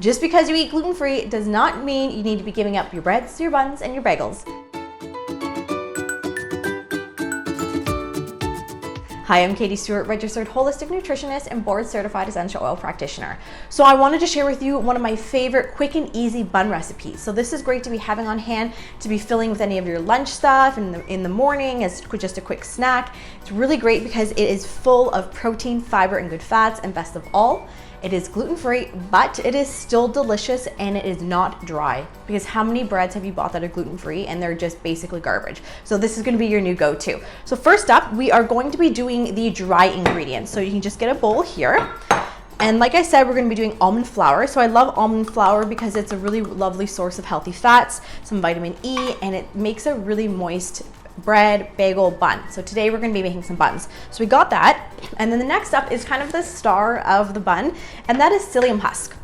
Just because you eat gluten-free does not mean you need to be giving up your breads, your buns, and your bagels. Hi, I'm Katie Stewart, registered holistic nutritionist and board certified essential oil practitioner. So I wanted to share with you one of my favorite quick and easy bun recipes. So this is great to be having on hand to be filling with any of your lunch stuff in the morning as just a quick snack. It's really great because it is full of protein, fiber, and good fats, and best of all, it is gluten-free, but it is still delicious and it is not dry. Because how many breads have you bought that are gluten-free and they're just basically garbage? So this is gonna be your new go-to. So first up, we are going to be doing the dry ingredients. So you can just get a bowl here. And like I said, we're gonna be doing almond flour. So I love almond flour because it's a really lovely source of healthy fats, some vitamin E, and it makes a really moist bread, bagel, bun. So today we're going to be making some buns. So we got that. And then the next up is kind of the star of the bun, and that is psyllium husk.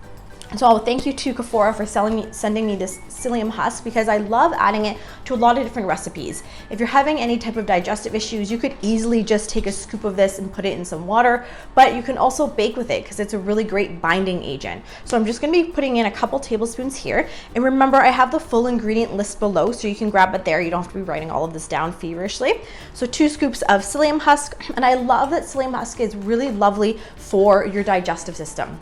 So thank you to Kafora for sending me this psyllium husk because I love adding it to a lot of different recipes. If you're having any type of digestive issues, you could easily just take a scoop of this and put it in some water, but you can also bake with it because it's a really great binding agent. So I'm just going to be putting in a couple tablespoons here. And remember, I have the full ingredient list below, so you can grab it there. You don't have to be writing all of this down feverishly. So 2 scoops of psyllium husk. And I love that psyllium husk is really lovely for your digestive system.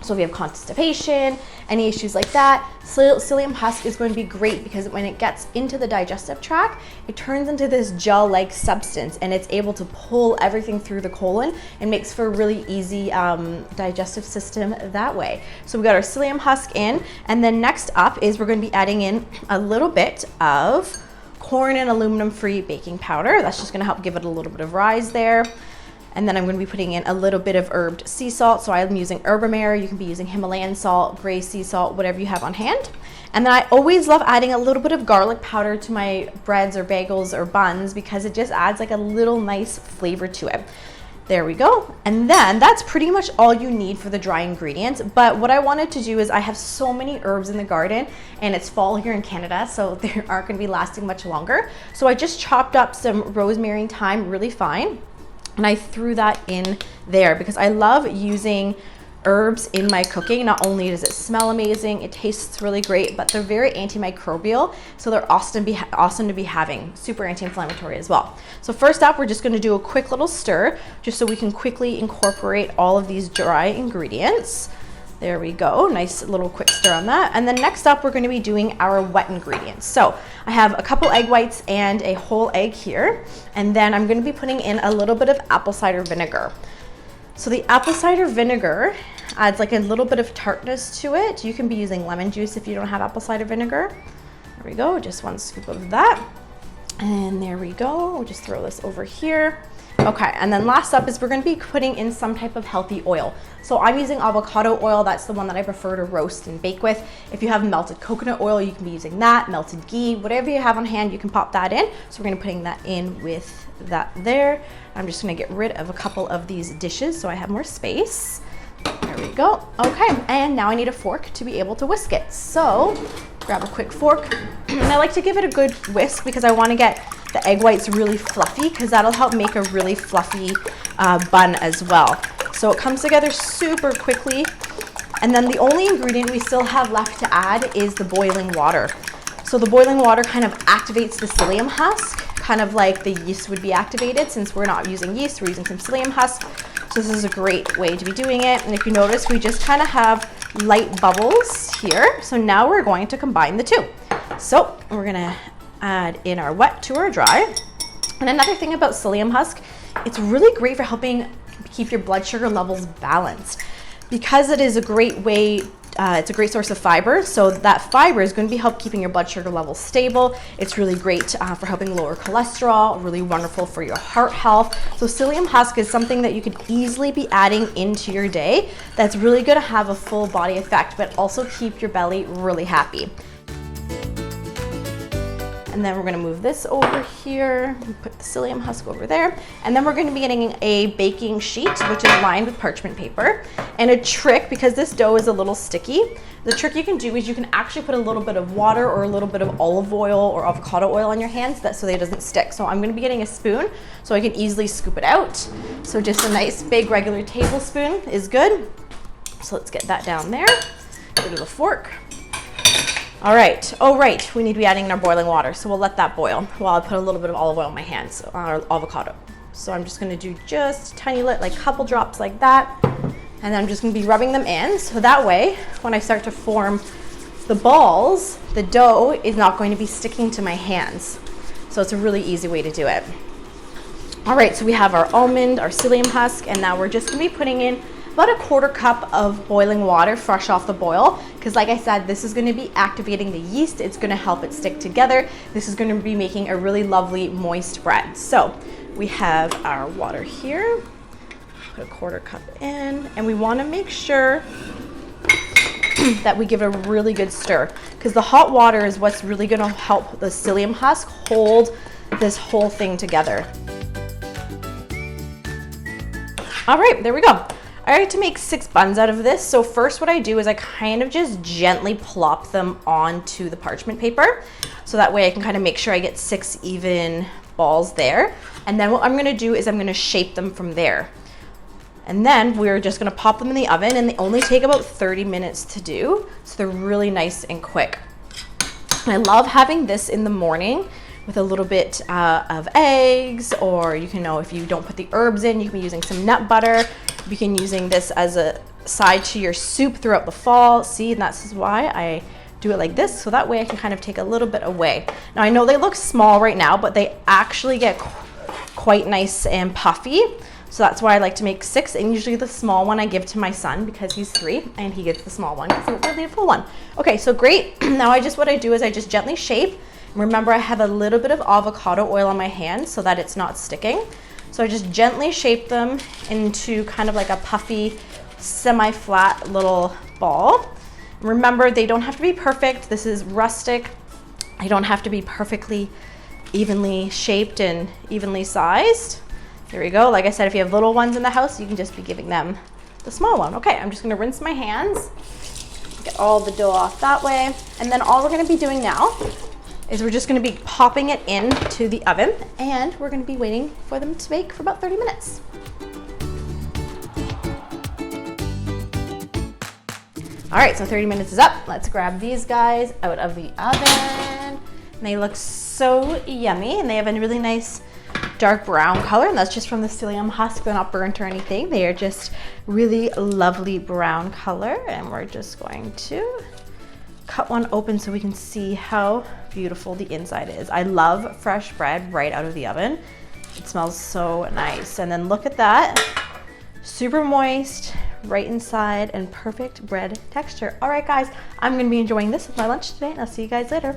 So if you have constipation, any issues like that, psyllium husk is going to be great because when it gets into the digestive tract, it turns into this gel-like substance and it's able to pull everything through the colon and makes for a really easy digestive system that way. So we got our psyllium husk in, and then next up is we're going to be adding in a little bit of corn and aluminum-free baking powder. That's just going to help give it a little bit of rise there. And then I'm going to be putting in a little bit of herbed sea salt. So I'm using Herbamare. You can be using Himalayan salt, gray sea salt, whatever you have on hand. And then I always love adding a little bit of garlic powder to my breads or bagels or buns because it just adds like a little nice flavor to it. There we go. And then that's pretty much all you need for the dry ingredients. But what I wanted to do is I have so many herbs in the garden and it's fall here in Canada, so they aren't going to be lasting much longer. So I just chopped up some rosemary and thyme really fine. And I threw that in there because I love using herbs in my cooking. Not only does it smell amazing, it tastes really great, but they're very antimicrobial. So they're awesome to be having, super anti-inflammatory as well. So first up, we're just gonna do a quick little stir just so we can quickly incorporate all of these dry ingredients. There we go, nice little quick stir on that. And then next up, we're gonna be doing our wet ingredients. So I have a couple egg whites and a whole egg here. And then I'm gonna be putting in a little bit of apple cider vinegar. So the apple cider vinegar adds like a little bit of tartness to it. You can be using lemon juice if you don't have apple cider vinegar. There we go, just 1 scoop of that. And there we go, we'll just throw this over here. Okay, and then last up is we're going to be putting in some type of healthy oil. So I'm using avocado oil. That's the one that I prefer to roast and bake with. If you have melted coconut oil, you can be using that, melted ghee, whatever you have on hand, you can pop that in. So we're going to be putting that in with that there. I'm just going to get rid of a couple of these dishes so I have more space. There we go. Okay, and now I need a fork to be able to whisk it. So grab a quick fork, and I like to give it a good whisk because I want to get the egg whites really fluffy because that'll help make a really fluffy bun as well. So it comes together super quickly. And then the only ingredient we still have left to add is the boiling water. So the boiling water kind of activates the psyllium husk, kind of like the yeast would be activated. Since we're not using yeast, we're using some psyllium husk. So this is a great way to be doing it. And if you notice, we just kind of have light bubbles here. So now we're going to combine the two. So we're gonna add in our wet to our dry. And another thing about psyllium husk, it's really great for helping keep your blood sugar levels balanced because it is a great way, it's a great source of fiber. So that fiber is going to be help keeping your blood sugar levels stable. It's really great for helping lower cholesterol, really wonderful for your heart health. So psyllium husk is something that you could easily be adding into your day that's really going to have a full body effect, but also keep your belly really happy. And then we're going to move this over here, put the psyllium husk over there, and then we're going to be getting a baking sheet, which is lined with parchment paper. And a trick, because this dough is a little sticky, the trick you can do is you can actually put a little bit of water or a little bit of olive oil or avocado oil on your hands so that it doesn't stick. So I'm going to be getting a spoon so I can easily scoop it out. So just a nice big regular tablespoon is good. So let's get that down there. Go to the fork. All right, oh right, we need to be adding in our boiling water, so we'll let that boil while I put a little bit of olive oil in my hands, or avocado. So I'm just gonna do just a tiny like couple drops like that, and then I'm just gonna be rubbing them in, so that way, when I start to form the balls, the dough is not going to be sticking to my hands. So it's a really easy way to do it. All right, so we have our almond, our psyllium husk, and now we're just gonna be putting in about a 1/4 cup of boiling water fresh off the boil, because like I said, this is going to be activating the yeast. It's going to help it stick together. This is going to be making a really lovely moist bread. So we have our water here, put a 1/4 cup in, and we want to make sure that we give it a really good stir, because the hot water is what's really going to help the psyllium husk hold this whole thing together. All right, there we go. I like to make 6 buns out of this. So first what I do is I kind of just gently plop them onto the parchment paper. So that way I can kind of make sure I get 6 even balls there. And then what I'm gonna do is I'm gonna shape them from there. And then we're just gonna pop them in the oven, and they only take about 30 minutes to do. So they're really nice and quick. And I love having this in the morning with a little bit of eggs, or you can know if you don't put the herbs in, you can be using some nut butter. You can be using this as a side to your soup throughout the fall. See, and that's why I do it like this, so that way I can kind of take a little bit away. Now I know they look small right now, but they actually get quite nice and puffy. So that's why I like to make 6, and usually the small one I give to my son because he's 3 and he gets the small one. So we'll need a full one. Okay, so great. Now what I do is I just gently shape. Remember, I have a little bit of avocado oil on my hand so that it's not sticking. So I just gently shape them into kind of like a puffy, semi-flat little ball. Remember, they don't have to be perfect. This is rustic. They don't have to be perfectly evenly shaped and evenly sized. There we go. Like I said, if you have little ones in the house, you can just be giving them the small one. Okay, I'm just gonna rinse my hands, get all the dough off that way. And then all we're gonna be doing now is we're just gonna be popping it into the oven, and we're gonna be waiting for them to bake for about 30 minutes. All right, so 30 minutes is up. Let's grab these guys out of the oven. And they look so yummy, and they have a really nice dark brown color, and that's just from the psyllium husk. They're not burnt or anything. They are just really lovely brown color, and we're just going to cut one open so we can see how beautiful the inside is. I love fresh bread right out of the oven. It smells so nice. And then look at that, super moist right inside and perfect bread texture. All right guys, I'm gonna be enjoying this with my lunch today, and I'll see you guys later.